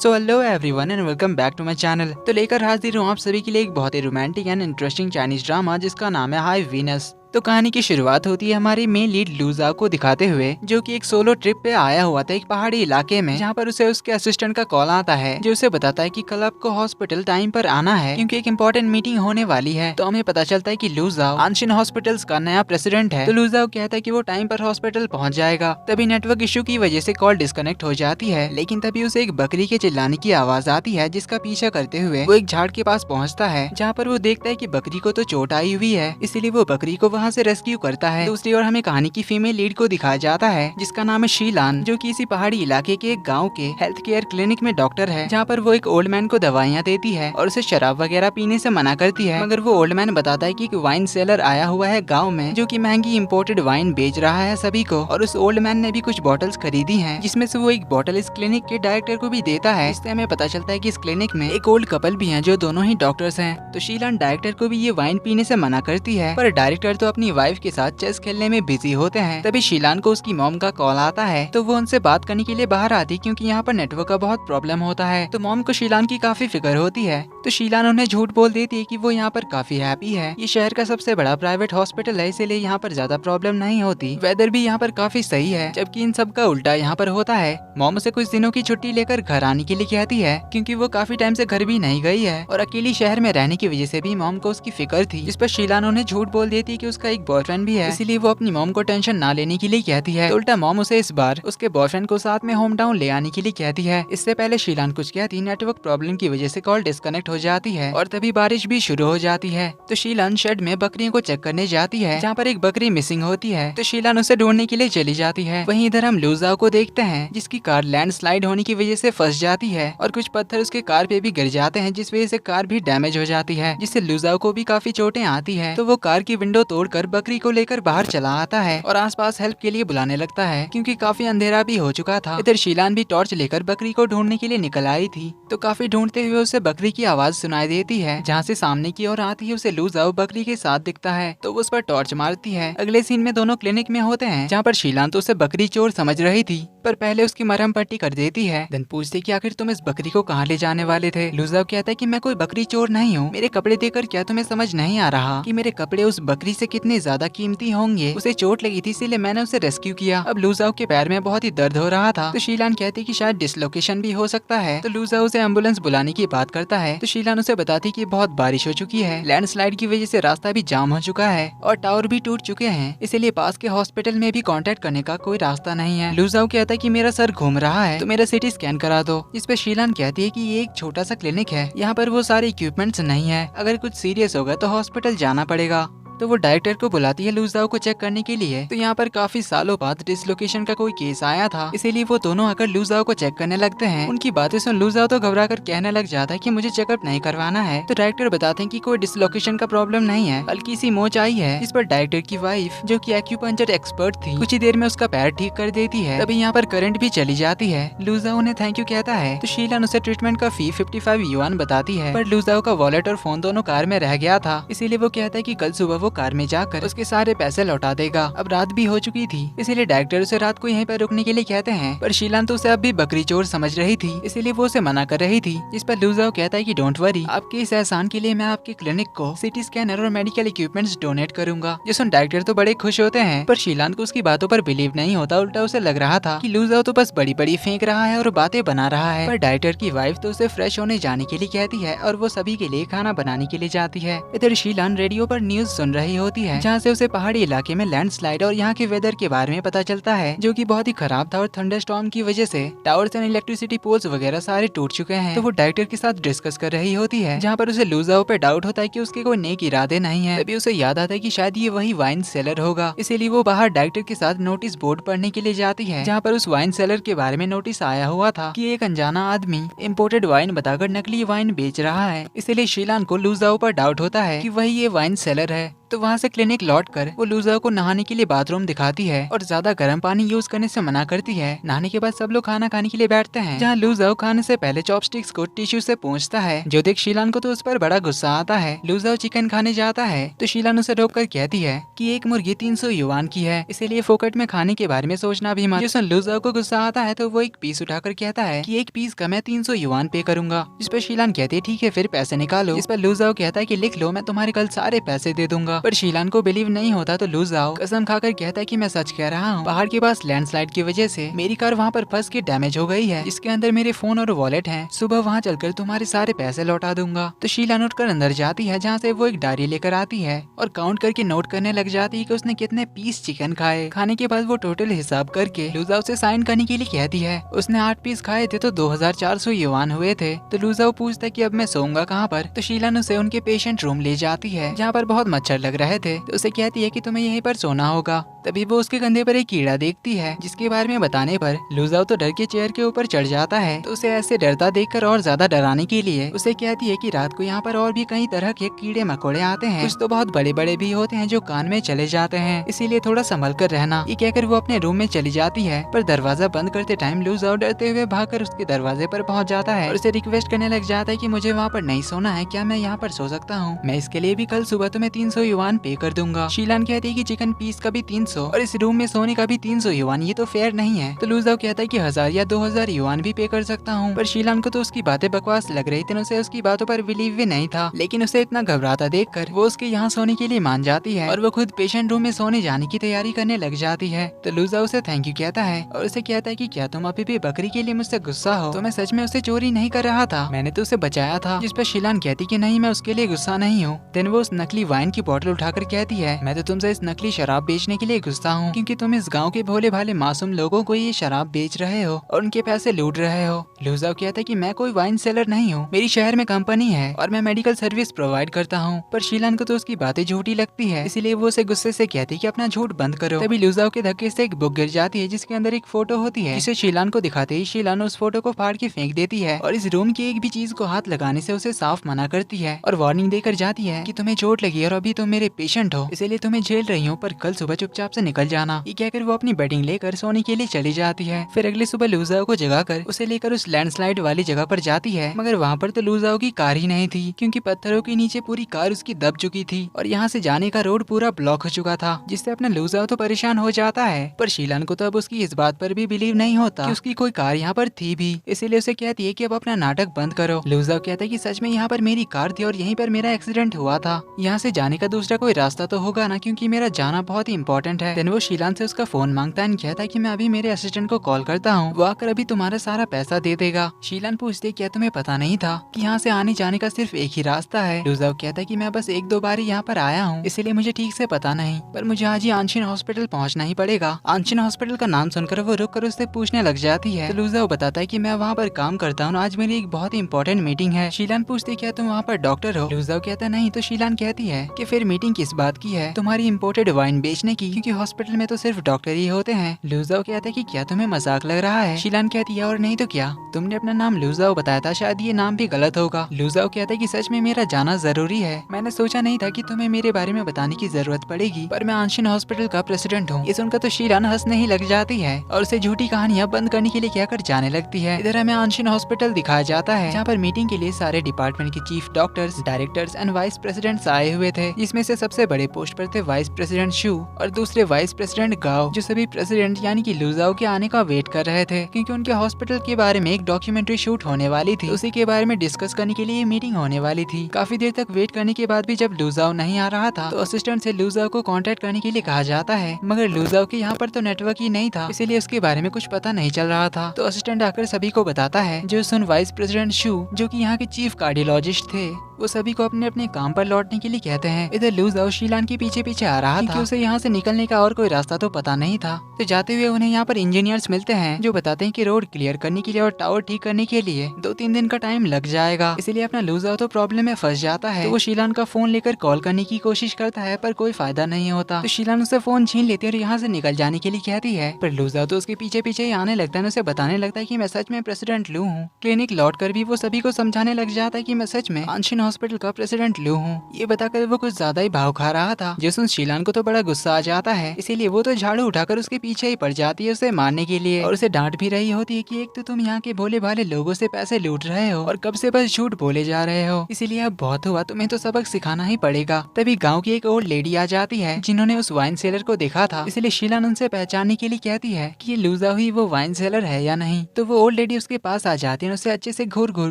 So hello everyone and welcome back to my channel. तो लेकर हाजिर हूँ आप सभी के लिए एक बहुत ही romantic and interesting Chinese drama जिसका नाम है हाई वीनस। तो कहानी की शुरुआत होती है हमारी मेन लीड लू जाओ को दिखाते हुए, जो कि एक सोलो ट्रिप पे आया हुआ था एक पहाड़ी इलाके में, जहाँ पर उसे उसके असिस्टेंट का कॉल आता है जो उसे बताता है कि कल आपको हॉस्पिटल टाइम पर आना है क्योंकि एक इम्पोर्टेंट मीटिंग होने वाली है। तो हमें पता चलता है कि लू जाओ आंशिन हॉस्पिटल्स का नया प्रेसिडेंट है। तो लू जाओ कहता है कि वो टाइम पर हॉस्पिटल पहुंच जाएगा। तभी नेटवर्क इशू की वजह से कॉल डिस्कनेक्ट हो जाती है, लेकिन तभी उसे एक बकरी के चिल्लाने की आवाज आती है जिसका पीछा करते हुए वो एक झाड़ के पास पहुँचता है, जहाँ पर वो देखता है कि बकरी को तो चोट आई हुई है, इसीलिए वो बकरी को वहाँ से रेस्क्यू करता है। दूसरी ओर हमें कहानी की फीमेल लीड को दिखाया जाता है जिसका नाम है शीलान, जो कि इसी पहाड़ी इलाके के एक गांव के हेल्थ केयर क्लिनिक में डॉक्टर है, जहां पर वो एक ओल्ड मैन को दवाइयां देती है और उसे शराब वगैरह पीने से मना करती है। मगर वो ओल्ड मैन बताता है कि एक वाइन सेलर आया हुआ है गाँव में जो की महंगी इम्पोर्टेड वाइन बेच रहा है सभी को, और उस ओल्ड मैन ने भी कुछ बॉटल्स खरीदी है जिसमें से वो एक बॉटल इस क्लिनिक के डायरेक्टर को भी देता है। इससे हमें पता चलता है कि इस क्लिनिक में एक ओल्ड कपल भी है जो दोनों ही डॉक्टर्स हैं। तो शीलान डायरेक्टर को भी ये वाइन पीने से मना करती है, पर डायरेक्टर तो अपनी वाइफ के साथ चेस खेलने में बिजी होते हैं। तभी शीलान को उसकी मॉम का कॉल आता है, तो वो उनसे बात करने के लिए बाहर आती क्योंकि यहाँ पर नेटवर्क का बहुत प्रॉब्लम होता है। तो मॉम को शीलान की काफी फिक्र होती है, तो शीलान उन्हें झूठ बोल देती है कि वो यहाँ पर काफी हैप्पी है। ये शहर का सबसे बड़ा प्राइवेट हॉस्पिटल है, इसीलिए यहाँ पर ज्यादा प्रॉब्लम नहीं होती। वेदर भी यहाँ पर काफी सही है, जबकि इन सब का उल्टा यहाँ पर होता है। मॉम उसे कुछ दिनों की छुट्टी लेकर घर आने के लिए कहती है क्योंकि वो काफी टाइम से घर भी नहीं गई है, और अकेली शहर में रहने की वजह से भी मॉम को उसकी फिक्र थी। जिस पर शीलान उन्हें झूठ बोल देती है कि उसका एक बॉयफ्रेंड भी है, इसीलिए वो अपनी मॉम को टेंशन ना लेने के लिए कहती है। तो उल्टा मॉम उसे इस बार उसके बॉयफ्रेंड को साथ में होम टाउन ले आने के लिए कहती है। इससे पहले शीलान कुछ कहती, नेटवर्क प्रॉब्लम की वजह से कॉल डिस्कनेक्ट हो जाती है और तभी बारिश भी शुरू हो जाती है। तो शीलान शेड में बकरियों को चेक करने जाती है, जहाँ पर एक बकरी मिसिंग होती है। तो शीलान उसे ढूंढने के लिए चली जाती है। वहीं इधर हम लू जाओ को देखते हैं जिसकी कार लैंडस्लाइड होने की वजह से फंस जाती है और कुछ पत्थर उसके कार पे भी गिर जाते हैं, जिस वजह से कार भी डैमेज हो जाती है, जिससे लू जाओ को भी काफी चोटें आती है। तो वो कार की विंडो तोड़कर बकरी को लेकर बाहर चला आता है और आसपास हेल्प के लिए बुलाने लगता है क्योंकि काफी अंधेरा भी हो चुका था। इधर शीलान भी टॉर्च लेकर बकरी को ढूंढने के लिए निकल आई थी। तो काफी ढूंढते हुए उसे बकरी की आवाज सुनाई देती है, जहाँ से सामने की ओर आती है उसे लू जाओ बकरी के साथ दिखता है। तो वो उस पर टॉर्च मारती है। अगले सीन में दोनों क्लिनिक में होते हैं, जहाँ पर शीलान तो उसे बकरी चोर समझ रही थी, पर पहले उसकी मरहम पट्टी कर देती है। देन पूछती कि आखिर तुम इस बकरी को कहाँ ले जाने वाले थे। लू जाओ कहता है कि मैं कोई बकरी चोर नहीं हूँ, मेरे कपड़े देखकर क्या तुम्हें समझ नहीं आ रहा कि मेरे कपड़े उस बकरी से कितने ज्यादा कीमती होंगे। उसे चोट लगी थी इसीलिए मैंने उसे रेस्क्यू किया। अब लू जाओ के पैर में बहुत ही दर्द हो रहा था, तो शीलान कहती कि शायद डिसलोकेशन भी हो सकता है। तो लू जाओ उसे एम्बुलेंस बुलाने की बात करता है। तो शीलान उसे बताती कि बहुत बारिश हो चुकी है, लैंडस्लाइड की वजह से रास्ता भी जाम हो चुका है और टावर भी टूट चुके हैं, इसीलिए पास के हॉस्पिटल में भी कांटेक्ट करने का कोई रास्ता नहीं है। लू जाओ कहता है कि मेरा सर घूम रहा है तो मेरा सिटी स्कैन करा दो। इस पे शीलान कहती है कि ये एक छोटा सा क्लिनिक है, यहाँ पर वो सारे इक्विपमेंट्स नहीं है, अगर कुछ सीरियस होगा तो हॉस्पिटल जाना पड़ेगा। तो वो डायरेक्टर को बुलाती है लू जाओ को चेक करने के लिए। तो यहाँ पर काफी सालों बाद डिसलोकेशन का कोई केस आया था, इसीलिए वो दोनों आकर लू जाओ को चेक करने लगते हैं। उनकी बातें सुन लू जाओ तो घबरा कर कहने लग जाता है कि मुझे चेकअप नहीं करवाना है। तो डायरेक्टर बताते हैं कि कोई डिसलोकेशन का प्रॉब्लम नहीं है, हल्की सी मोच आई है। इस पर डायरेक्टर की वाइफ, जो कि एक्यूपंक्चर एक्सपर्ट थी, कुछ ही देर में उसका पैर ठीक कर देती है। तभी यहाँ पर करंट भी चली जाती है। लू जाओ उन्हें थैंक यू कहता है। तो शीलान उसे ट्रीटमेंट का फी 55 युआन बताती है, पर लू जाओ का वॉलेट और फोन दोनों कार में रह गया था, इसीलिए वो कहता है कि कल सुबह वो कार में जाकर उसके सारे पैसे लौटा देगा। अब रात भी हो चुकी थी, इसीलिए डायरेक्टर उसे रात को यहीं पर रुकने के लिए कहते हैं, पर शीलान तो उसे अब भी बकरी चोर समझ रही थी, इसीलिए वो उसे मना कर रही थी। इस पर लू जाओ कहता है कि डोंट वरी, आपके इस एहसान के लिए मैं आपके क्लिनिक को सिटी स्कैनर और मेडिकल इक्विपमेंट्स डोनेट करूंगा। जो सुन डायरेक्टर तो बड़े खुश होते हैं, पर शीलान को उसकी बातों पर बिलीव नहीं होता। उल्टा उसे लग रहा था कि लू जाओ तो बस बड़ी बड़ी फेंक रहा है और बातें बना रहा है। पर डायरेक्टर की वाइफ तो उसे फ्रेश होने जाने के लिए कहती है और वो सभी के लिए खाना बनाने के लिए जाती है। इधर शीलान रेडियो पर न्यूज सुन रही होती है, जहाँ से उसे पहाड़ी इलाके में लैंडस्लाइड और यहाँ के वेदर के बारे में पता चलता है, जो कि बहुत ही खराब था और थंडरस्टॉर्म की वजह से टावर्स एंड इलेक्ट्रिसिटी पोल्स वगैरह सारे टूट चुके हैं। तो वो डायरेक्टर के साथ डिस्कस कर रही होती है, जहाँ पर उसे लू जाओ पे डाउट होता है कि उसके कोई नेक इरादे नहीं है। तभी उसे याद आता है कि शायद ये वही वाइन सेलर होगा, इसीलिए वो बाहर डायरेक्टर के साथ नोटिस बोर्ड पढ़ने के लिए जाती है, जहाँ पर उस वाइन सेलर के बारे में नोटिस आया हुआ था कि एक अनजाना आदमी इम्पोर्टेड वाइन बताकर नकली वाइन बेच रहा है। इसीलिए शीलान को लू जाओ पर डाउट होता है कि वही ये वाइन सेलर है। तो वहाँ से क्लिनिक लौट कर वो लूजाओ को नहाने के लिए बाथरूम दिखाती है और ज्यादा गर्म पानी यूज करने से मना करती है। नहाने के बाद सब लोग खाना खाने के लिए बैठते हैं, जहाँ लूजाओ खाने से पहले चॉपस्टिक्स को टिश्यू से पोंछता है, जो देख शीलान को तो उस पर बड़ा गुस्सा आता है। लूजाओ चिकन खाने जाता है तो शीलान उसे रोक कर कहती है कि एक मुर्गी 300 युआन की है, इसीलिए फोकट में खाने के बारे में सोचना भी मत। जिसमें लूजाओ को गुस्सा आता है तो वो एक पीस उठाकर कहता है कि एक पीस का मैं 300 युआन पे करूंगा। जिस पर शीलान कहती है ठीक है फिर पैसे निकालो। इस पर लूजाओ कहता है कि लिख लो, मैं तुम्हारे कल सारे पैसे दे दूंगा। पर शीलान को बिलीव नहीं होता तो लूजाओ कसम खाकर कहता है कि मैं सच कह रहा हूँ। पहाड़ के पास लैंडस्लाइड की वजह से मेरी कार वहाँ पर फंस के डैमेज हो गई है, जिसके अंदर मेरे फोन और वॉलेट हैं। सुबह वहाँ चलकर तुम्हारे सारे पैसे लौटा दूंगा। तो शीलान उठकर अंदर जाती है, जहाँ से वो एक डायरी लेकर आती है और काउंट करके नोट करने लग जाती है कि उसने कितने पीस चिकन खाए। खाने के बाद वो टोटल हिसाब करके लूजाओ से साइन करने के लिए कहती है। उसने 8 पीस खाए थे तो 2400 युआन हुए थे। तो लूजाओ पूछता है कि अब मैं सोऊंगा कहाँ पर। तो शीलान उसे उनके पेशेंट रूम ले जाती है, जहाँ पर बहुत मच्छर लग रहे थे। तो उसे कहती है कि तुम्हें यहीं पर सोना होगा। तभी वो उसके कंधे पर एक कीड़ा देखती है, जिसके बारे में बताने पर लूजाओ तो डर के चेयर के ऊपर चढ़ जाता है। तो उसे ऐसे डरता देखकर और ज्यादा डराने के लिए उसे कहती है कि रात को यहाँ पर और भी कई तरह के कीड़े मकोड़े आते हैं, कुछ तो बहुत बड़े बड़े भी होते हैं जो कान में चले जाते हैं, इसीलिए थोड़ा संभल कर रहना। ये कहकर वो अपने रूम में चली जाती है, पर दरवाजा बंद करते टाइम लूजाओ डरते हुए भागकर उसके दरवाजे पर पहुंच जाता है और उसे रिक्वेस्ट करने लग जाता है कि मुझे वहाँ पर नहीं सोना है, क्या मैं यहाँ पर सो सकता हूँ? मैं इसके लिए भी कल सुबह तुम्हें 300 युआन पे कर दूंगा। शीलान कहती है कि चिकन पीस का भी 300 और इस रूम में सोने का भी 300 युआन, ये तो फेयर नहीं है। तो लूजाओ कहता है कि 1000 या 2000 युआन भी पे कर सकता हूँ। पर शीलान को तो उसकी बातें बकवास लग रही थी, उसे उसकी बातों पर बिलीव भी नहीं था। लेकिन उसे इतना घबराता देखकर वो उसके यहाँ सोने के लिए मान जाती है और वो खुद पेशेंट रूम में सोने जाने की तैयारी करने लग जाती है। तो लूजाओ उसे थैंक यू कहता है और उसे कहता है कि क्या तुम अभी भी बकरी के लिए मुझसे गुस्सा हो? तो मैं सच में उसे चोरी नहीं कर रहा था, मैंने तो उसे बचाया था। जिस पर शीलान कहती कि नहीं, मैं उसके लिए गुस्सा नहीं हूँ। देन वो उस नकली वाइन की बोतल उठाकर कहती है मैं तो तुमसे इस नकली शराब बेचने के लिए गुस्सा हूँ, क्योंकि तुम इस गाँव के भोले भाले मासूम लोगों को ये शराब बेच रहे हो और उनके पैसे लूट रहे हो। लूजाओ कहता है कि मैं कोई वाइन सेलर नहीं हूँ, मेरी शहर में कंपनी है और मैं मेडिकल सर्विस प्रोवाइड करता हूँ। पर शीलान को तो उसकी बातें झूठी लगती है, इसीलिए वो उसे गुस्से से कहती है कि अपना झूठ बंद करो। तभी लूजाओ के धक्के से एक बुक गिर जाती है, जिसके अंदर एक फोटो होती है, जिसे शीलान को दिखाते ही शीलान उस फोटो को फाड़ के फेंक देती है और इस रूम की एक भी चीज को हाथ लगाने से उसे साफ मना करती है और वार्निंग देकर जाती है कि तुम्हें चोट लगी और अभी तुम मेरे पेशेंट हो, इसीलिए तुम्हें झेल रही हूँ, पर कल सुबह चुपचाप से निकल जाना। ये कहकर वो अपनी बेडिंग लेकर सोने के लिए चली जाती है। फिर अगली सुबह लूजाओ को जगाकर उसे लेकर उस लैंडस्लाइड वाली जगह पर जाती है, मगर वहाँ पर तो लूजाओ की कार ही नहीं थी, क्योंकि पत्थरों के नीचे पूरी कार उसकी दब चुकी थी और यहाँ से जाने का रोड पूरा ब्लॉक हो चुका था, जिससे अपना लूजाओ तो परेशान हो जाता है। पर शीलान को तो अब उसकी इस बात पर भी बिलीव नहीं होता कि उसकी कोई कार यहाँ पर थी भी, इसीलिए उसे कहती है कि अब अपना नाटक बंद करो। लूजाओ कहता है कि सच में यहाँ पर मेरी कार थी और यहीं पर मेरा एक्सीडेंट हुआ था, यहाँ से जाने का दूसरा कोई रास्ता तो होगा ना, क्योंकि मेरा जाना बहुत ही इंपॉर्टेंट है। देन वो शीलान से उसका फोन मांगता है, कहता है कि मैं अभी मेरे असिस्टेंट को कॉल करता हूँ, वो आकर अभी तुम्हारा सारा पैसा दे देगा। शीलान पूछती है क्या तुम्हें पता नहीं था कि यहाँ से आने जाने का सिर्फ एक ही रास्ता है? लूजाओ कहता है कि मैं बस 1-2 बार यहाँ पर आया हूँ, इसलिए मुझे ठीक से पता नहीं, पर मुझे आज ही आंशिन हॉस्पिटल पहुँचना ही पड़ेगा। आंशिन हॉस्पिटल का नाम सुनकर वो रुक कर उससे पूछने लग जाती है। तो लूजाओ बताता है कि मैं वहाँ पर काम करता हूँ, आज मेरी एक बहुत ही इंपॉर्टेंट मीटिंग है। शीलान पूछती है क्या तुम वहाँ पर डॉक्टर हो? लूजाओ कहता नहीं। तो शीलान कहती है कि फिर मीटिंग किस बात की है? तुम्हारी इम्पोर्टेड वाइन बेचने की, क्योंकि हॉस्पिटल में तो सिर्फ डॉक्टर ही होते हैं। लूजाओ कहता है कि क्या तुम्हें मजाक लग रहा है? शीलान कहती है और नहीं तो क्या, तुमने अपना नाम लूजाओ बताया था, शायद ये नाम भी गलत होगा। लूजाओ कहता है कि सच में मेरा जाना जरूरी है, मैंने सोचा नहीं था कि तुम्हें मेरे बारे में बताने की जरूरत पड़ेगी, पर मैं आंशिन हॉस्पिटल का प्रेसिडेंट हूँ। ये सुनकर तो शीलान हंसने ही लग जाती है और उसे झूठी कहानियां बंद करने के लिए कहकर जाने लगती है। इधर हमें आंशिन हॉस्पिटल दिखाया जाता है, जहाँ पर मीटिंग के लिए सारे डिपार्टमेंट के chief doctors, directors and vice presidents आए हुए थे, जिसमें से सबसे बड़े पोस्ट पर थे वाइस प्रेसिडेंट शू और दूसरे वाइस प्रेसिडेंट गाओ, जो सभी प्रेसिडेंट यानी कि लूजाओ के आने का वेट कर रहे थे, क्योंकि उनके हॉस्पिटल के बारे में एक डॉक्यूमेंट्री शूट होने वाली थी, उसी के बारे में डिस्कस करने के लिए मीटिंग होने वाली थी। काफी देर तक वेट करने के बाद भी जब लूजाओ नहीं आ रहा था, तो असिस्टेंट से लूजाओ को कांटेक्ट करने के लिए कहा जाता है, मगर लूजाओ के यहाँ पर तो नेटवर्क ही नहीं था, इसीलिए उसके बारे में कुछ पता नहीं चल रहा था। तो असिस्टेंट आकर सभी को बताता है, जो सुन वाइस प्रेसिडेंट शू, जो कि यहाँ के चीफ कार्डियोलॉजिस्ट थे, वो सभी को अपने अपने काम पर लौटने के लिए कहते हैं। इधर लूजाओ शीलान के पीछे पीछे आ रहा था, उसे यहाँ से निकलने का और कोई रास्ता तो पता नहीं था। तो जाते हुए उन्हें यहाँ पर इंजीनियर्स मिलते हैं, जो बताते हैं कि रोड क्लियर करने के लिए और टावर ठीक करने के लिए 2-3 दिन का टाइम लग जाएगा, इसलिए अपना लूजाओ तो प्रॉब्लम में फंस जाता है। तो वो शीलान का फोन लेकर कॉल करने की कोशिश करता है, पर कोई फायदा नहीं होता। तो शीलान उसे फोन छीन लेती है और यहाँ से निकल जाने के लिए कहती है, पर लूजाओ तो उसके पीछे पीछे ही आने लगता है, उसे बताने लगता है कि मैं सच में प्रेसिडेंट लू हूँ। क्लिनिक लौट कर भी वो सभी को समझाने लग जाता है कि मैं सच में आंशिन हॉस्पिटल का प्रेसिडेंट लू हूँ। ये बताकर वो कुछ ज्यादा ही भाव खा रहा था। जो सुन शीलान को तो बड़ा गुस्सा आ जाता है, इसीलिए वो तो झाड़ू उठाकर उसके पीछे ही पड़ जाती है उसे मारने के लिए, और उसे डांट भी रही होती है कि एक तो तुम यहाँ के भोले भाले लोगों से पैसे लूट रहे हो और कब से बस झूठ बोले जा रहे हो, इसीलिए अब बहुत हुआ, तुम्हें तो सबक सिखाना ही पड़ेगा। तभी गाँव की एक ओल्ड लेडी आ जाती है जिन्होंने उस वाइन सेलर को देखा था, इसलिए शीलान उनसे पहचानने के लिए कहती है कि ये लूजा हुई वो वाइन सेलर है या नहीं। तो वो ओल्ड लेडी उसके पास आ जाती है, उसे अच्छे से घूर घूर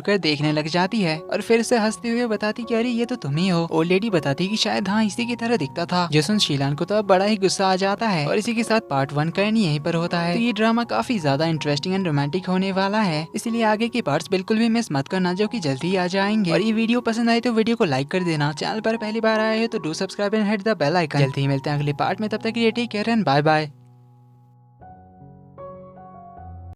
कर देखने लग जाती है और फिर से हंसते हुए बताती कि अरे ये तो तुम ही हो। ओल्ड लेडी बताती कि शायद हाँ इसी की तरह दिखता था। जो सुन शीलान को तो अब बड़ा ही गुस्सा आ जाता है और इसी के साथ पार्ट 1 का एंड यहीं पर होता है। तो ये ड्रामा काफी ज्यादा इंटरेस्टिंग एंड रोमांटिक होने वाला है, इसलिए आगे के पार्ट्स बिल्कुल भी मिस मत करना जो कि जल्दी ही आ जाएंगे। और ये वीडियो पसंद आए तो वीडियो को लाइक कर देना, चैनल पर पहली बार आए हो तो do subscribe and hit the bell icon. जल्दी ही मिलते हैं अगले पार्ट में, तब तक के लिए take care and bye bye.